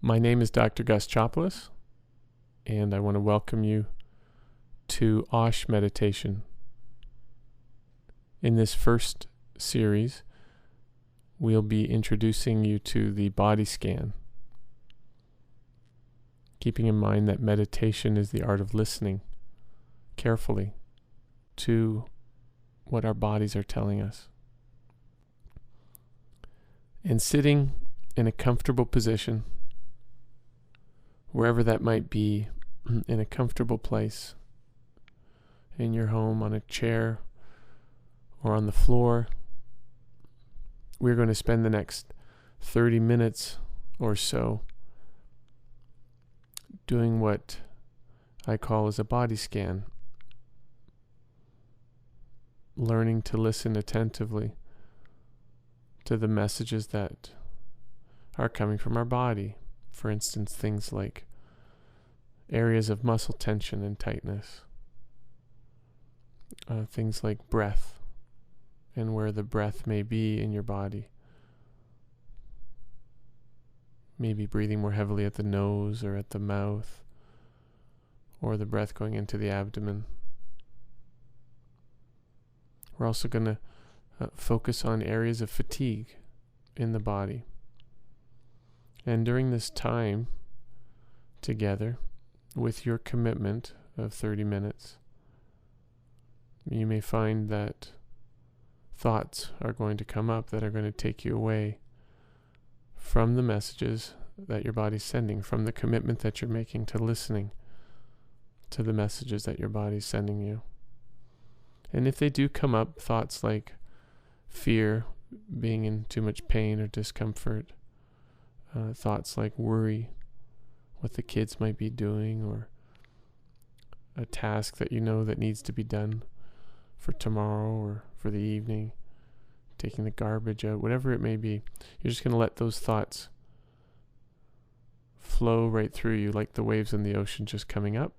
My name is Dr. Gus Chopoulos, and I want to welcome you to Osh Meditation. In this first series, we'll be introducing you to the body scan, keeping in mind that meditation is the art of listening carefully to what our bodies are telling us. And sitting in a comfortable position, wherever that might be, in a comfortable place, in your home, on a chair, or on the floor, we're going to spend the next 30 minutes or so doing what I call as a body scan, learning to listen attentively to the messages that are coming from our body. For instance, things like areas of muscle tension and tightness, things like breath and where the breath may be in your body. Maybe breathing more heavily at the nose or at the mouth, or the breath going into the abdomen. We're also going to focus on areas of fatigue in the body. And during this time together, with your commitment of 30 minutes, you may find that thoughts are going to come up that are going to take you away from the messages that your body's sending, from the commitment that you're making to listening to the messages that your body's sending you. And if they do come up, thoughts like fear, being in too much pain or discomfort, thoughts like worry, what the kids might be doing, or a task that you know that needs to be done for tomorrow or for the evening, taking the garbage out, whatever it may be, you're just going to let those thoughts flow right through you like the waves in the ocean, just coming up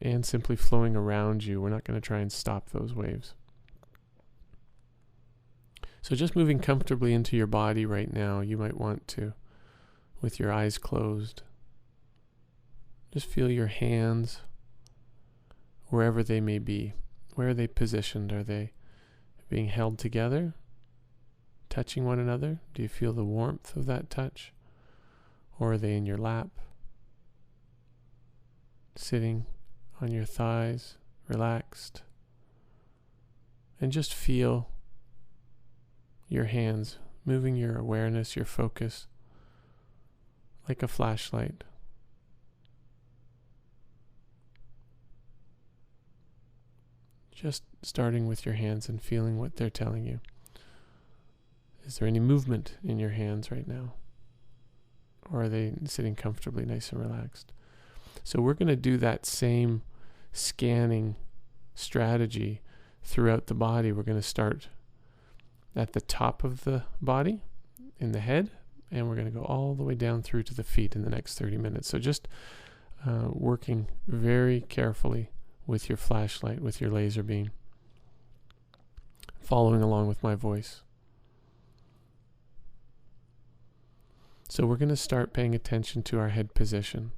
and simply flowing around you. We're not going to try and stop those waves. So just moving comfortably into your body right now, you might want to, with your eyes closed, just feel your hands wherever they may be. Where are they positioned? Are they being held together, touching one another? Do you feel the warmth of that touch? Or are they in your lap, sitting on your thighs, relaxed? And just feel your hands moving, your awareness, your focus, like a flashlight. Just starting with your hands and feeling what they're telling you. Is there any movement in your hands right now? Or are they sitting comfortably, nice and relaxed? So we're going to do that same scanning strategy throughout the body. We're going to start at the top of the body, in the head, and we're going to go all the way down through to the feet in the next 30 minutes. So just working very carefully with your flashlight, with your laser beam, following along with my voice. So we're going to start paying attention to our head position.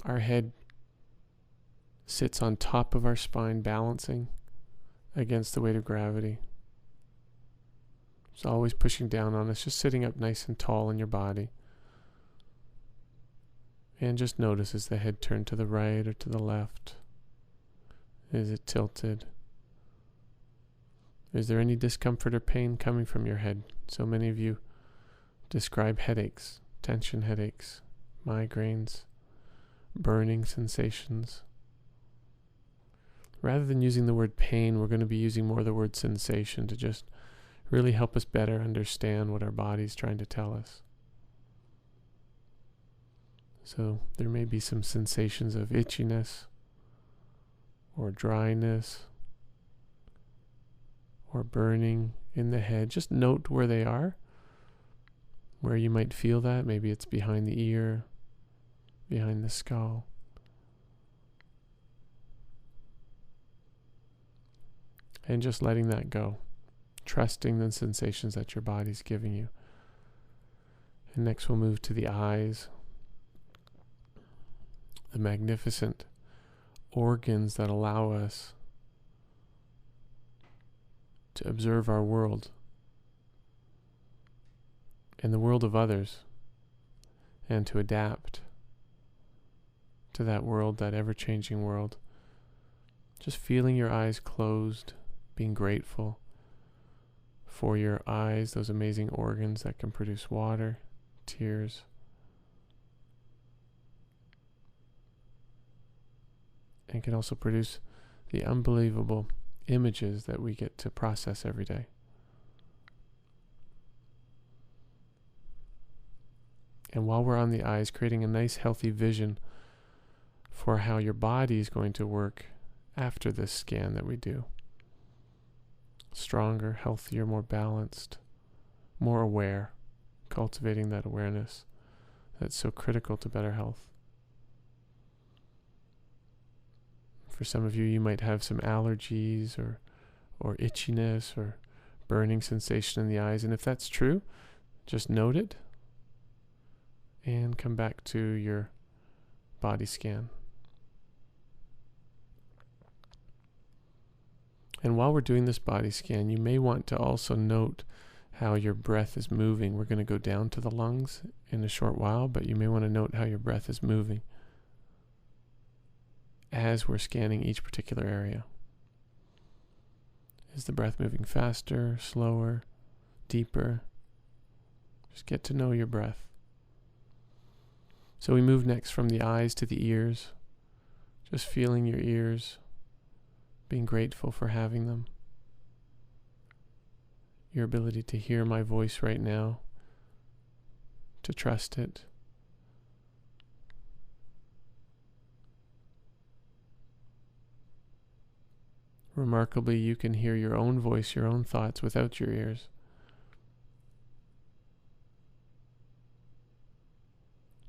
Our head sits on top of our spine, balancing against the weight of gravity. It's always pushing down on us, just sitting up nice and tall in your body. And just notice, is the head turned to the right or to the left? Is it tilted? Is there any discomfort or pain coming from your head? So many of you describe headaches, tension headaches, migraines, burning sensations. Rather than using the word pain, we're going to be using more the word sensation to just really help us better understand what our body's trying to tell us. So there may be some sensations of itchiness, or dryness, or burning in the head. Just note where they are, where you might feel that. Maybe it's behind the ear, behind the skull. And just letting that go. Trusting the sensations that your body's giving you. And next we'll move to the eyes, the magnificent organs that allow us to observe our world and the world of others, and to adapt to that world, that ever-changing world. Just feeling your eyes closed, being grateful for your eyes, those amazing organs that can produce water, tears, and can also produce the unbelievable images that we get to process every day. And while we're on the eyes, creating a nice healthy vision for how your body is going to work after this scan that we do. Stronger, healthier, more balanced, more aware, cultivating that awareness that's so critical to better health. For some of you, you might have some allergies or itchiness or burning sensation in the eyes. And if that's true, just note it and come back to your body scan. And while we're doing this body scan, you may want to also note how your breath is moving. We're going to go down to the lungs in a short while, but you may want to note how your breath is moving as we're scanning each particular area. Is the breath moving faster, slower, deeper? Just get to know your breath. So we move next from the eyes to the ears, just feeling your ears, being grateful for having them. Your ability to hear my voice right now, to trust it. Remarkably, you can hear your own voice, your own thoughts without your ears.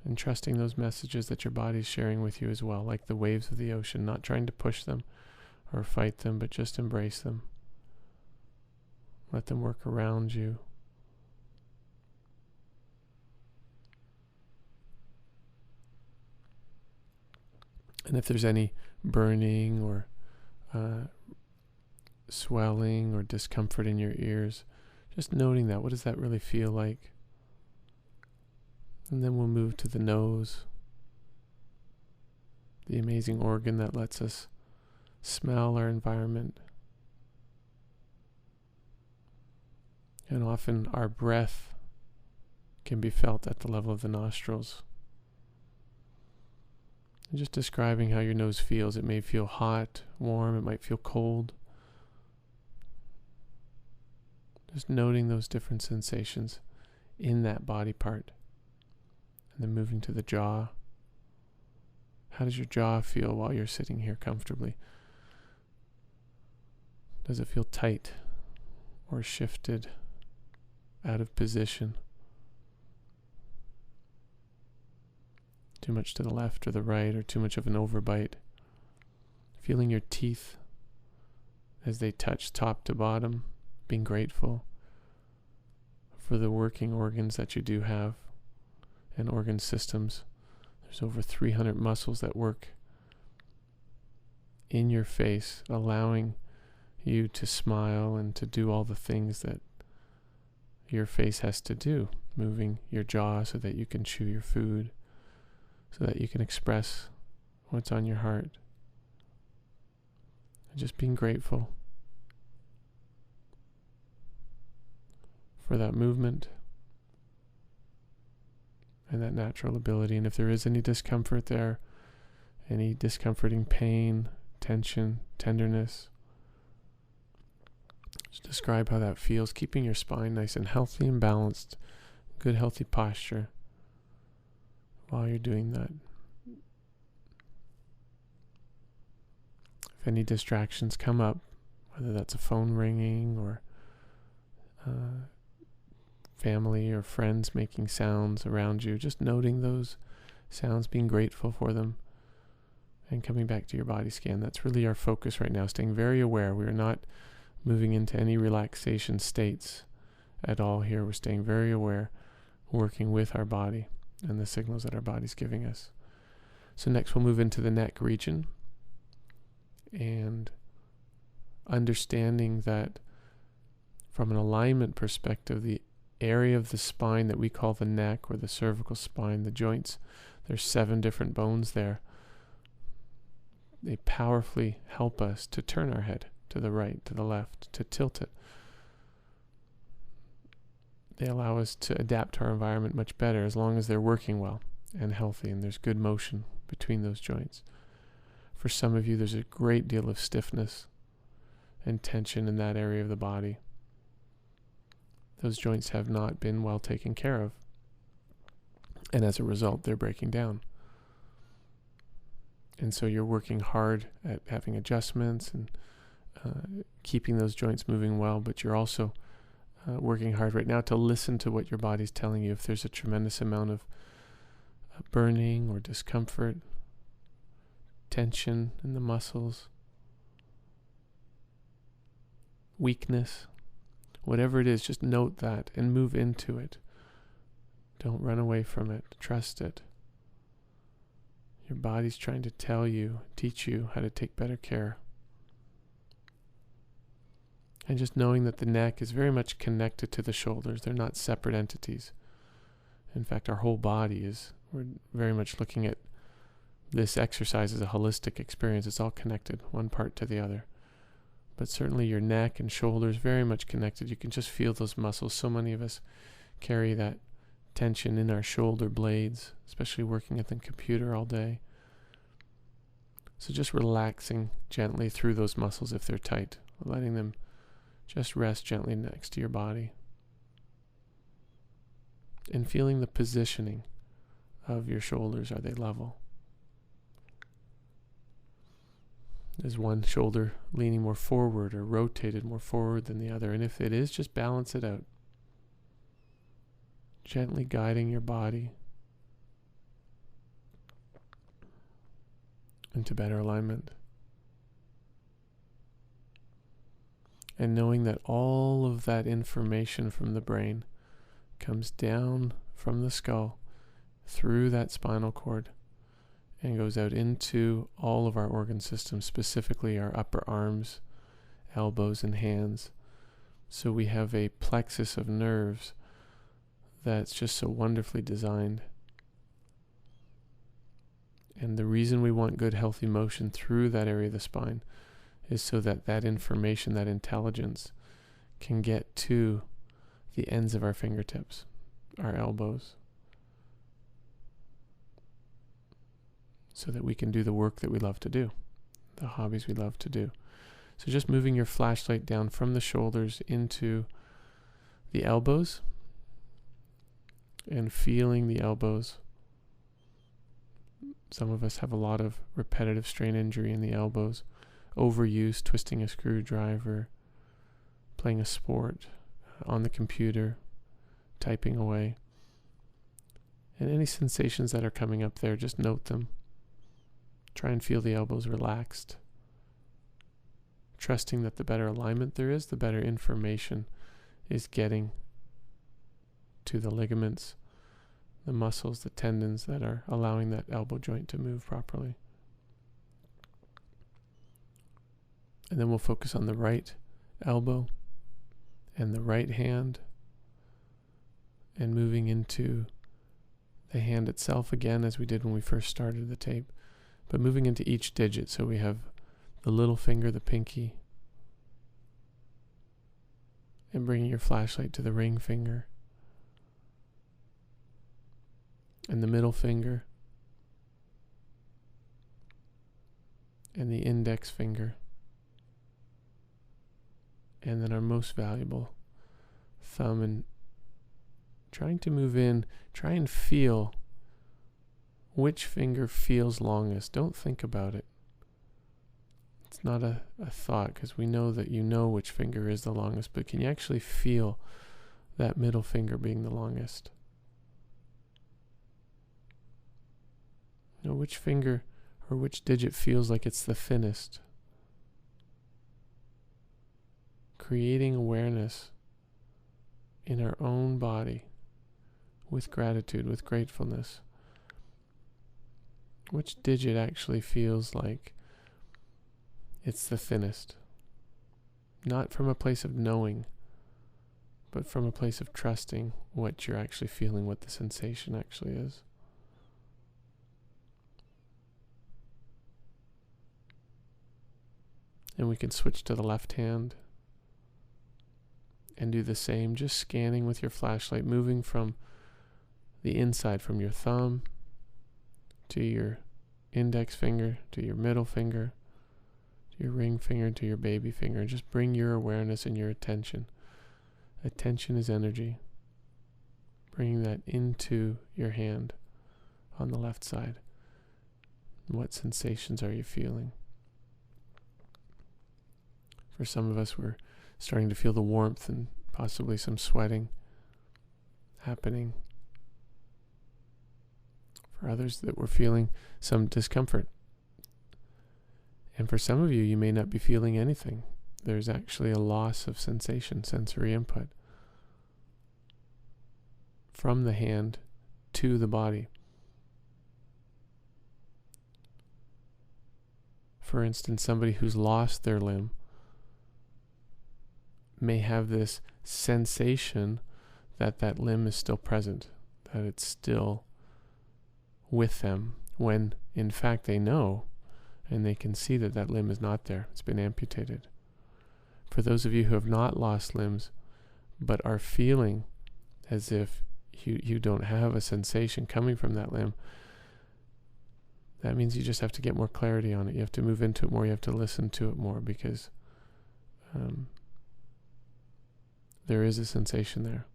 And trusting those messages that your body is sharing with you as well, like the waves of the ocean, not trying to push them or fight them, but just embrace them. Let them work around you. And if there's any burning or swelling or discomfort in your ears, just noting that. What does that really feel like? And then we'll move to the nose, the amazing organ that lets us smell our environment. And often our breath can be felt at the level of the nostrils. And just describing how your nose feels. It may feel hot, warm, it might feel cold. Just noting those different sensations in that body part. And then moving to the jaw. How does your jaw feel while you're sitting here comfortably? Does it feel tight or shifted, out of position? Too much to the left or the right, or too much of an overbite? Feeling your teeth as they touch top to bottom, being grateful for the working organs that you do have and organ systems. There's over 300 muscles that work in your face, allowing you to smile and to do all the things that your face has to do, moving your jaw so that you can chew your food, so that you can express what's on your heart. And just being grateful for that movement and that natural ability. And if there is any discomfort there, any discomforting pain, tension, tenderness, just describe how that feels, keeping your spine nice and healthy and balanced, good healthy posture while you're doing that. If any distractions come up, whether that's a phone ringing or family or friends making sounds around you, just noting those sounds, being grateful for them, and coming back to your body scan. That's really our focus right now, staying very aware. We are not moving into any relaxation states at all here. We're staying very aware working with our body and the signals that our body's giving us. So next we'll move into the neck region, and understanding that from an alignment perspective, the area of the spine that we call the neck or the cervical spine, the joints, there's 7 different bones there. They powerfully help us to turn our head to the right, to the left, to tilt it. They allow us to adapt to our environment much better as long as they're working well and healthy and there's good motion between those joints. For some of you, there's a great deal of stiffness and tension in that area of the body. Those joints have not been well taken care of, and as a result, they're breaking down. And so you're working hard at having adjustments and keeping those joints moving well, but you're also working hard right now to listen to what your body's telling you. If there's a tremendous amount of burning or discomfort, tension in the muscles, weakness, whatever it is, just note that and move into it. Don't run away from it. Trust it. Your body's trying to tell you, teach you how to take better care. And just knowing that the neck is very much connected to the shoulders. They're not separate entities. In fact, our whole body is, we're very much looking at this exercise as a holistic experience. It's all connected, one part to the other. But certainly your neck and shoulders very much connected. You can just feel those muscles. So many of us carry that tension in our shoulder blades, especially working at the computer all day. So just relaxing gently through those muscles if they're tight, letting them just rest gently next to your body. And feeling the positioning of your shoulders. Are they level? Is one shoulder leaning more forward or rotated more forward than the other? And if it is, just balance it out. Gently guiding your body into better alignment. And knowing that all of that information from the brain comes down from the skull through that spinal cord and goes out into all of our organ systems, specifically our upper arms, elbows, and hands. So we have a plexus of nerves that's just so wonderfully designed. And the reason we want good, healthy motion through that area of the spine is so that that information, that intelligence, can get to the ends of our fingertips, our elbows, so that we can do the work that we love to do, the hobbies we love to do. So just moving your flashlight down from the shoulders into the elbows and feeling the elbows. Some of us have a lot of repetitive strain injury in the elbows, overuse, twisting a screwdriver, playing a sport, on the computer, typing away. And any sensations that are coming up there, just note them. Try and feel the elbows relaxed. Trusting that the better alignment there is, the better information is getting to the ligaments, the muscles, the tendons that are allowing that elbow joint to move properly. And then we'll focus on the right elbow and the right hand, and moving into the hand itself again, as we did when we first started the tape, but moving into each digit. So we have the little finger, the pinky, and bringing your flashlight to the ring finger, and the middle finger, and the index finger, and then our most valuable thumb, and trying to move in, try and feel which finger feels longest. Don't think about it. It's not a thought, because we know that you know which finger is the longest, but can you actually feel that middle finger being the longest? You know, which finger or which digit feels like it's the thinnest? Creating awareness in our own body with gratitude, with gratefulness. Which digit actually feels like it's the thinnest? Not from a place of knowing, but from a place of trusting what you're actually feeling, what the sensation actually is. And we can switch to the left hand and do the same, just scanning with your flashlight, moving from the inside, from your thumb to your index finger, to your middle finger, to your ring finger, to your baby finger, and just bring your awareness and your attention. Attention is energy. Bringing that into your hand on the left side. What sensations are you feeling? For some of us, we're starting to feel the warmth and possibly some sweating happening. For others, that we're feeling some discomfort. And for some of you, you may not be feeling anything. There's actually a loss of sensation, sensory input from the hand to the body. For instance, somebody who's lost their limb may have this sensation that that limb is still present, that it's still with them, when in fact they know and they can see that that limb is not there. It's been amputated. For those of you who have not lost limbs but are feeling as if you don't have a sensation coming from that limb, that means you just have to get more clarity on it. You have to move into it more. You have to listen to it more, because there is a sensation there.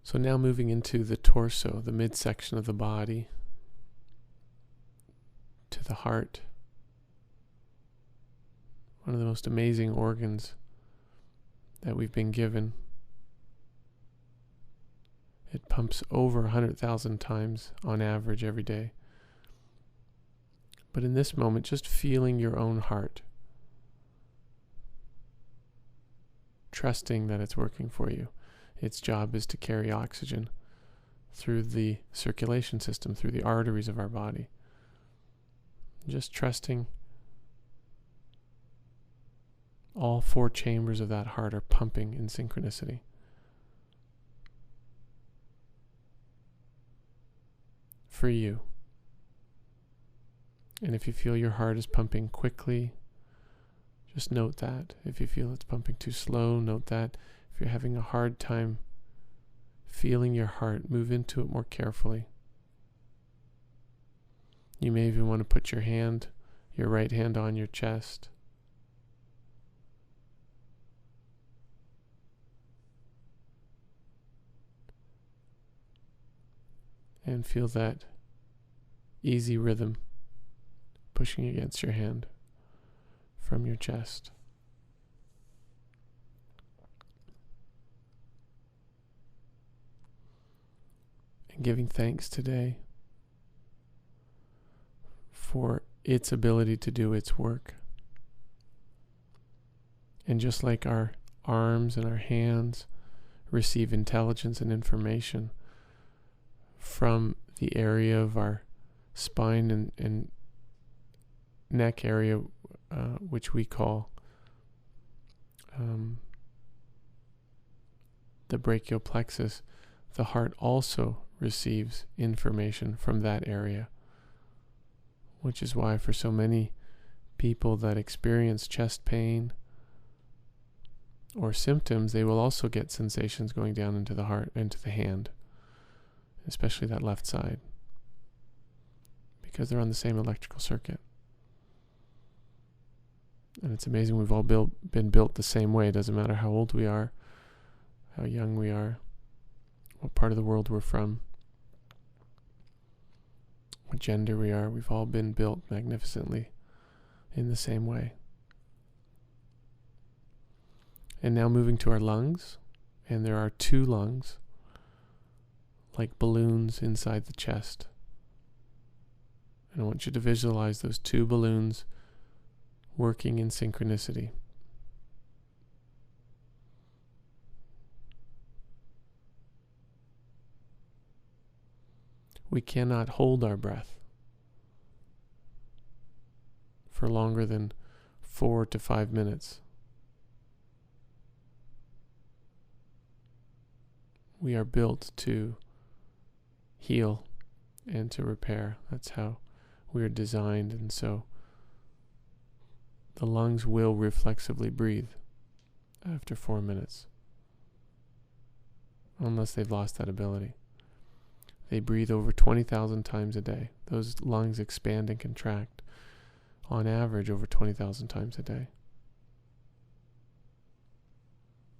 So now moving into the torso, the midsection of the body, to the heart, one of the most amazing organs that we've been given. It pumps over 100,000 times on average every day. But in this moment, just feeling your own heart, trusting that it's working for you. Its job is to carry oxygen through the circulation system, through the arteries of our body. Just trusting all 4 chambers of that heart are pumping in synchronicity. For you. And if you feel your heart is pumping quickly, just note that. If you feel it's pumping too slow, note that. If you're having a hard time feeling your heart, move into it more carefully. You may even want to put your right hand on your chest. And feel that easy rhythm pushing against your hand from your chest. And giving thanks today for its ability to do its work. And just like our arms and our hands receive intelligence and information from the area of our spine and neck area, which we call the brachial plexus, the heart also receives information from that area, which is why for so many people that experience chest pain or symptoms, they will also get sensations going down into the heart, into the hand, especially that left side, because they're on the same electrical circuit. And it's amazing, we've all been built the same way. It doesn't matter how old we are, how young we are, what part of the world we're from, what gender we are. We've all been built magnificently in the same way. And now moving to our lungs, and there are 2 lungs. like balloons inside the chest. And I want you to visualize those two balloons working in synchronicity. We cannot hold our breath for longer than 4 to 5 minutes. We are built to heal and to repair. That's how we are designed, and so the lungs will reflexively breathe after 4 minutes, unless they've lost that ability. They breathe over 20,000 times a day. Those lungs expand and contract on average over 20,000 times a day.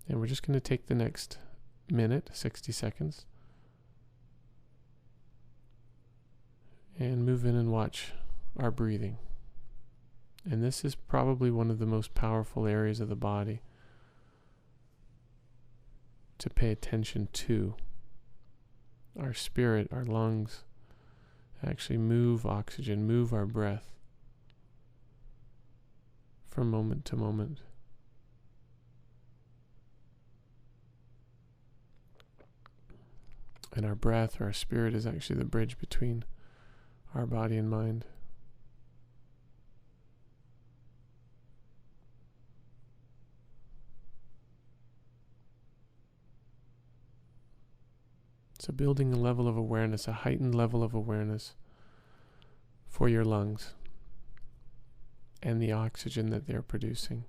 And we're just going to take the next minute, 60 seconds, and move in and watch our breathing. And this is probably one of the most powerful areas of the body to pay attention to. Our spirit, our lungs, actually move oxygen, move our breath from moment to moment. And our breath, our spirit, is actually the bridge between our body and mind. So building a level of awareness, a heightened level of awareness for your lungs and the oxygen that they're producing.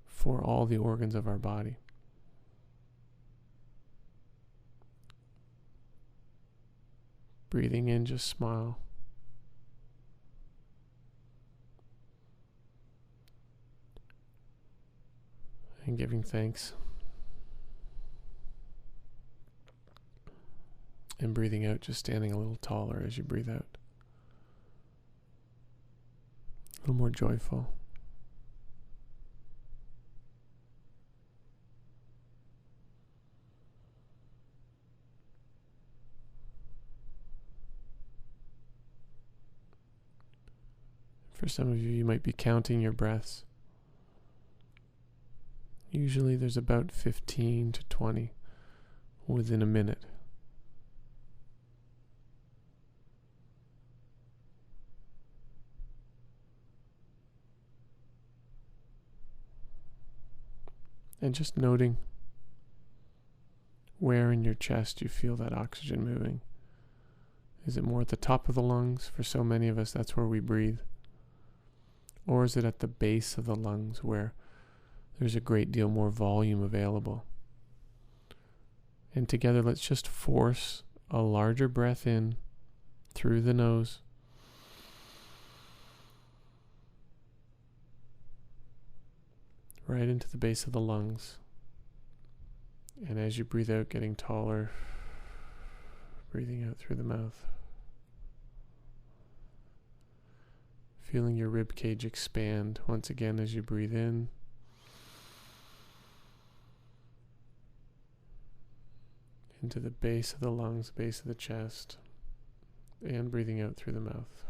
For all the organs of our body. Breathing in, just smile. And giving thanks. And breathing out, just standing a little taller as you breathe out. A little more joyful. For some of you, you might be counting your breaths. Usually there's about 15 to 20 within a minute. And just noting where in your chest you feel that oxygen moving. Is it more at the top of the lungs? For so many of us, that's where we breathe. Or is it at the base of the lungs where there's a great deal more volume available? And together, let's just force a larger breath in through the nose. Right into the base of the lungs. And as you breathe out, getting taller, breathing out through the mouth. Feeling your rib cage expand once again as you breathe in. Into the base of the lungs, base of the chest, and breathing out through the mouth.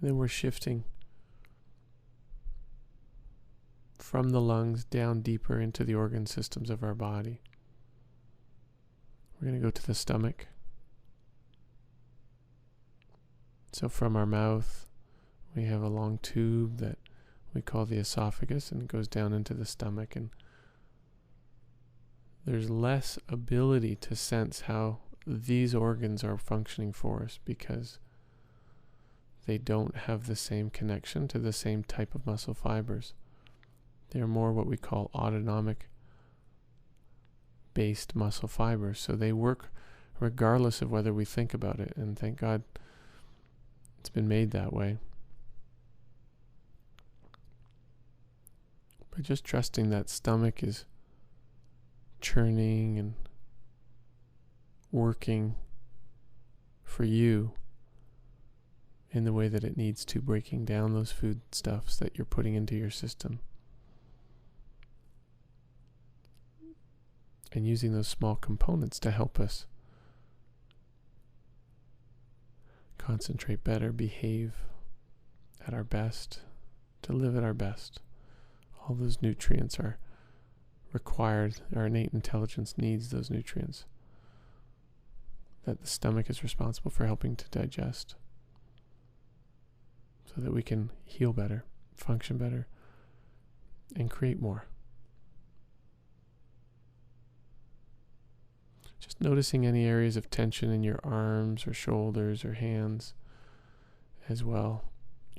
Then we're shifting from the lungs down deeper into the organ systems of our body. We're going to go to the stomach. So from our mouth, we have a long tube that we call the esophagus, and it goes down into the stomach. And there's less ability to sense how these organs are functioning for us because they don't have the same connection to the same type of muscle fibers. They're more what we call autonomic based muscle fibers. So they work regardless of whether we think about it. And thank God It's been made that way. But just trusting that stomach is churning and working for you in the way that it needs to, breaking down those foodstuffs that you're putting into your system. And using those small components to help us concentrate better, behave at our best, to live at our best. All those nutrients are required. Our innate intelligence needs those nutrients that the stomach is responsible for helping to digest, so that we can heal better, function better, and create more. Just noticing any areas of tension in your arms or shoulders or hands as well,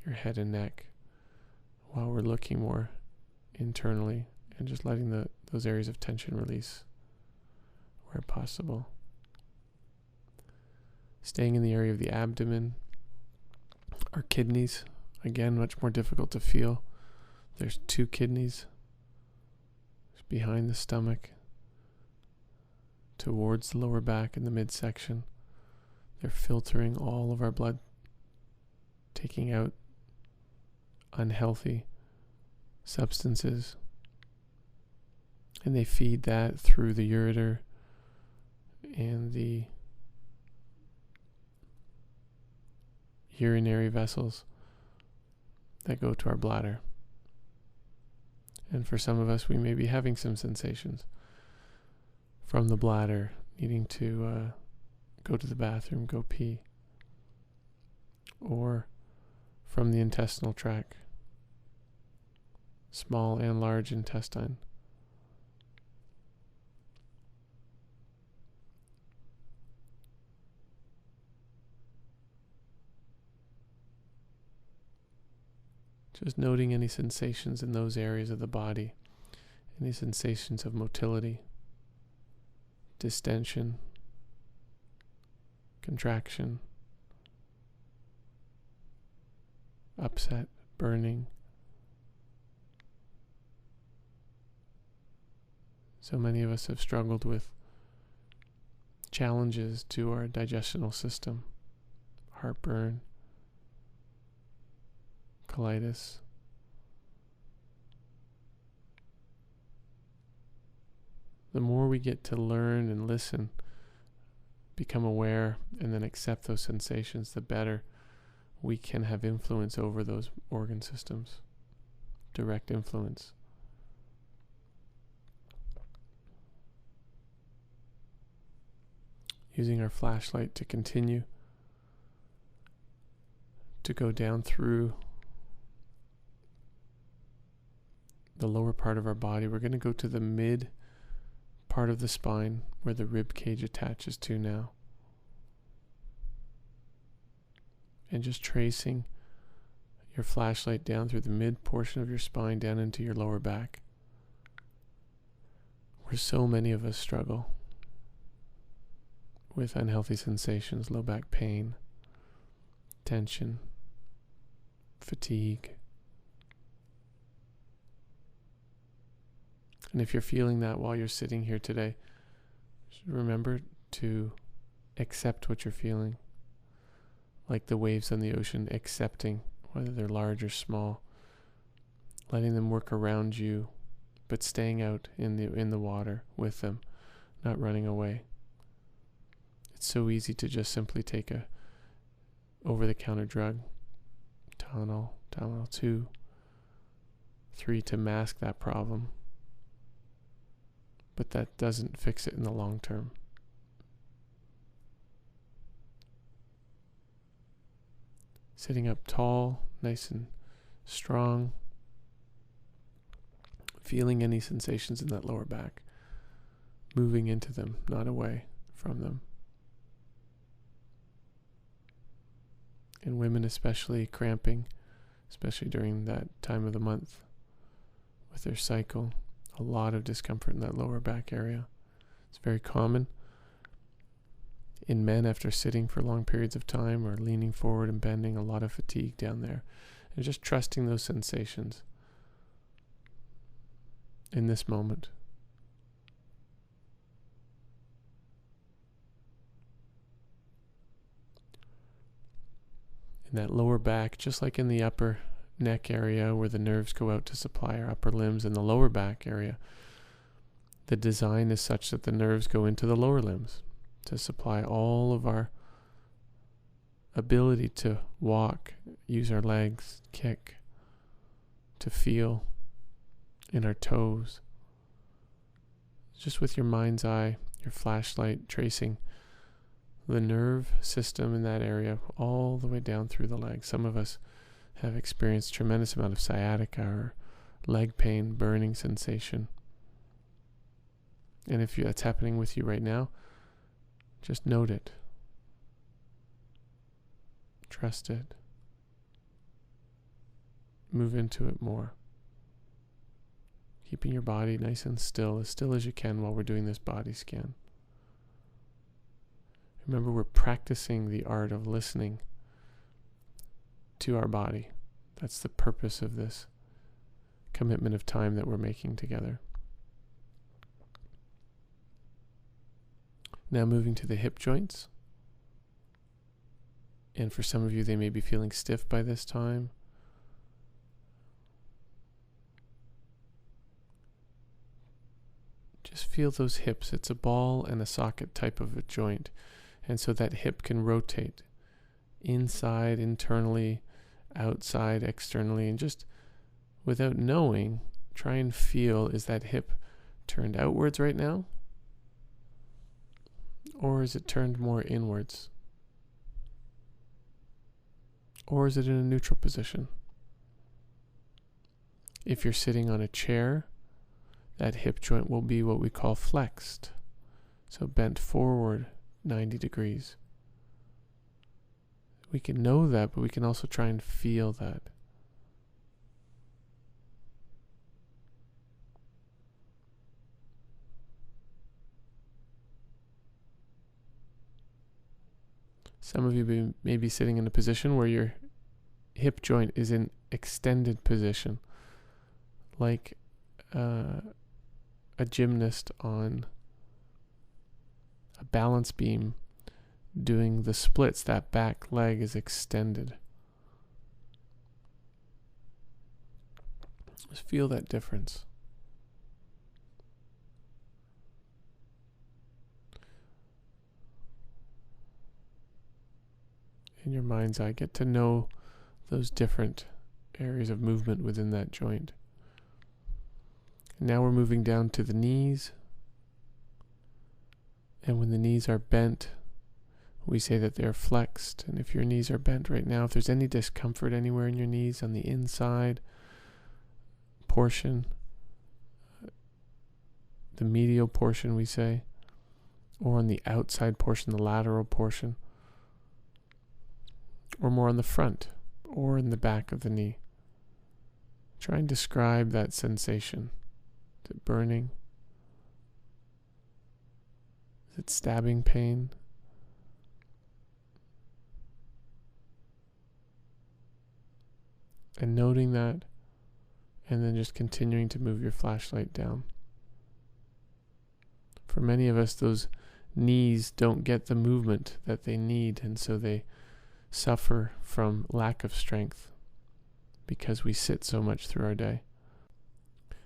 your head and neck, while we're looking more internally and just letting those areas of tension release where possible. Staying in the area of the abdomen, our kidneys, again, much more difficult to feel. There's 2 kidneys behind the stomach, towards the lower back and the midsection. They're filtering all of our blood, taking out unhealthy substances, and they feed that through the ureter and the urinary vessels that go to our bladder. And for some of us, we may be having some sensations from the bladder, needing to go to the bathroom, go pee, or from the intestinal tract, small and large intestine. Just noting any sensations in those areas of the body, any sensations of motility, distension, contraction, upset, burning. So many of us have struggled with challenges to our digestional system, heartburn, colitis. The more we get to learn and listen, become aware, and then accept those sensations, the better we can have influence over those organ systems. Direct influence. Using our flashlight to continue to go down through the lower part of our body. We're going to go to the mid part of the spine where the rib cage attaches to now. And just tracing your flashlight down through the mid portion of your spine down into your lower back, where so many of us struggle with unhealthy sensations, low back pain, tension, fatigue. And if you're feeling that while you're sitting here today, just remember to accept what you're feeling. Like the waves on the ocean, accepting whether they're large or small, letting them work around you, but staying out in the water with them, not running away. It's so easy to just simply take a over-the-counter drug, Tylenol 2, 3 to mask that problem. But that doesn't fix it in the long term. Sitting up tall, nice and strong, feeling any sensations in that lower back, moving into them, not away from them. And women especially cramping, especially during that time of the month with their cycle. A lot of discomfort in that lower back area. It's very common. In men, after sitting for long periods of time or leaning forward and bending, a lot of fatigue down there. And just trusting those sensations in this moment. In that lower back, just like in the upper neck area where the nerves go out to supply our upper limbs, in the lower back area, the design is such that the nerves go into the lower limbs to supply all of our ability to walk, use our legs, kick, to feel in our toes. Just with your mind's eye, your flashlight, tracing the nerve system in that area all the way down through the legs. Some of us have experienced a tremendous amount of sciatica or leg pain, burning sensation. And if that's happening with you right now, just note it. Trust it. Move into it more. Keeping your body nice and still as you can while we're doing this body scan. Remember, we're practicing the art of listening to our body. That's the purpose of this commitment of time that we're making together. Now moving to the hip joints. And for some of you, they may be feeling stiff by this time. Just feel those hips. It's a ball and a socket type of a joint. And so that hip can rotate inside, internally, outside, externally. And just without knowing, try and feel, is that hip turned outwards right now? Or is it turned more inwards? Or is it in a neutral position? If you're sitting on a chair, that hip joint will be what we call flexed. So bent forward 90 degrees. We can know that, but we can also try and feel that. Some of you may be sitting in a position where your hip joint is in extended position, like a gymnast on a balance beam doing the splits. That back leg is extended. Just feel that difference. In your mind's eye, get to know those different areas of movement within that joint. Now we're moving down to the knees. And when the knees are bent, we say that they're flexed. And if your knees are bent right now, if there's any discomfort anywhere in your knees, on the inside portion, the medial portion we say, or on the outside portion, the lateral portion, or more on the front or in the back of the knee. Try and describe that sensation. Is it burning? Is it stabbing pain? And noting that, and then just continuing to move your flashlight down. For many of us, those knees don't get the movement that they need, and so they suffer from lack of strength because we sit so much through our day.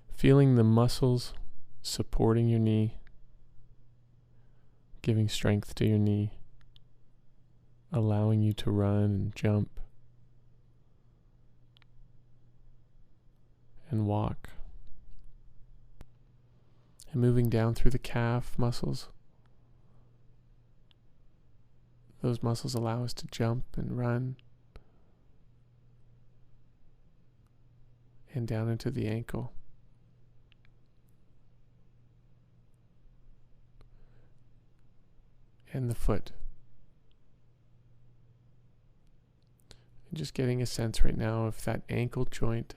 Feeling the muscles supporting your knee, giving strength to your knee, allowing you to run and jump and walk. And moving down through the calf muscles. Those muscles allow us to jump and run. And down into the ankle. And the foot. And just getting a sense right now if that ankle joint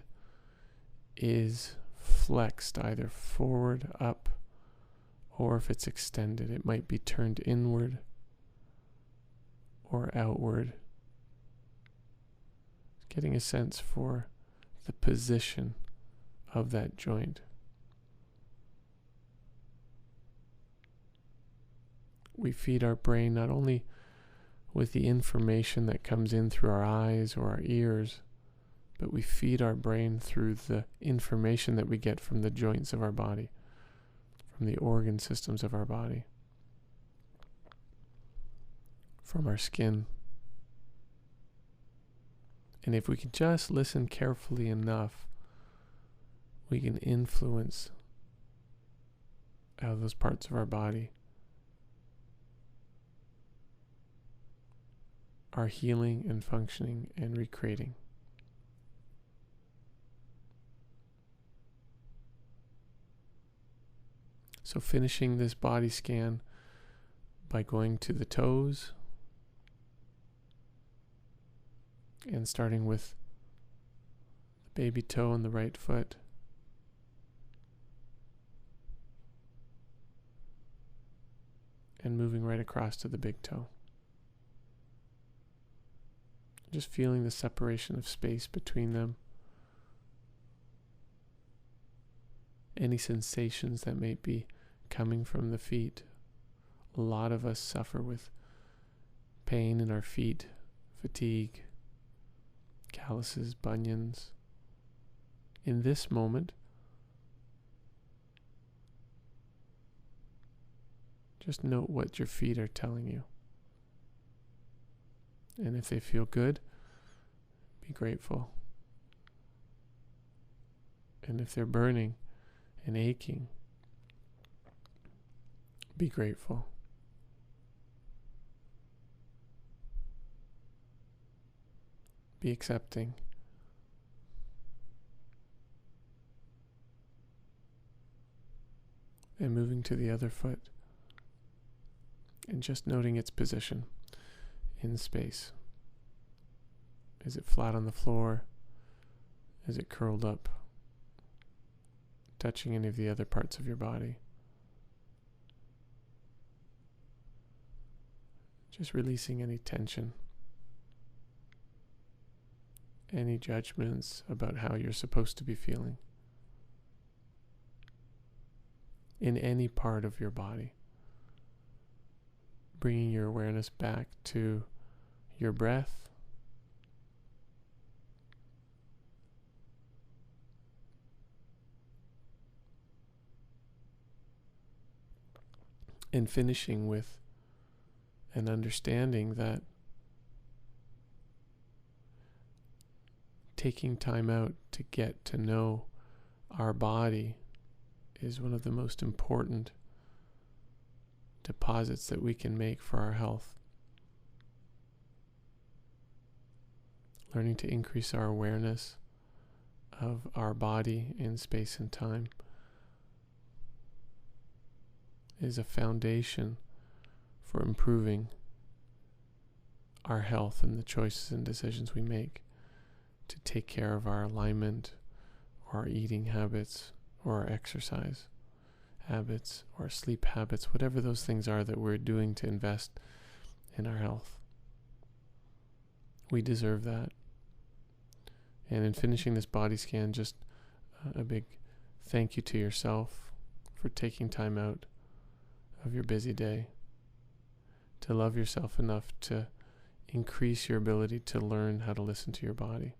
is flexed either forward, up, or if it's extended. It might be turned inward or outward. Getting a sense for the position of that joint. We feed our brain not only with the information that comes in through our eyes or our ears, but we feed our brain through the information that we get from the joints of our body, from the organ systems of our body, from our skin. And if we can just listen carefully enough, we can influence how those parts of our body are healing and functioning and recreating. So finishing this body scan by going to the toes and starting with the baby toe on the right foot, and moving right across to the big toe. Just feeling the separation of space between them. Any sensations that may be coming from the feet. A lot of us suffer with pain in our feet, fatigue, calluses, bunions. In this moment, just note what your feet are telling you. And if they feel good, be grateful. And if they're burning and aching, be grateful. Be accepting. And moving to the other foot. And just noting its position in space. Is it flat on the floor? Is it curled up? Touching any of the other parts of your body. Just releasing any tension. Any judgments about how you're supposed to be feeling. In any part of your body. Bringing your awareness back to your breath. And finishing with an understanding that taking time out to get to know our body is one of the most important deposits that we can make for our health. Learning to increase our awareness of our body in space and time is a foundation for improving our health and the choices and decisions we make to take care of our alignment or our eating habits or our exercise habits or sleep habits, whatever those things are that we're doing to invest in our health. We deserve that. And in finishing this body scan, just a big thank you to yourself for taking time out of your busy day to love yourself enough to increase your ability to learn how to listen to your body.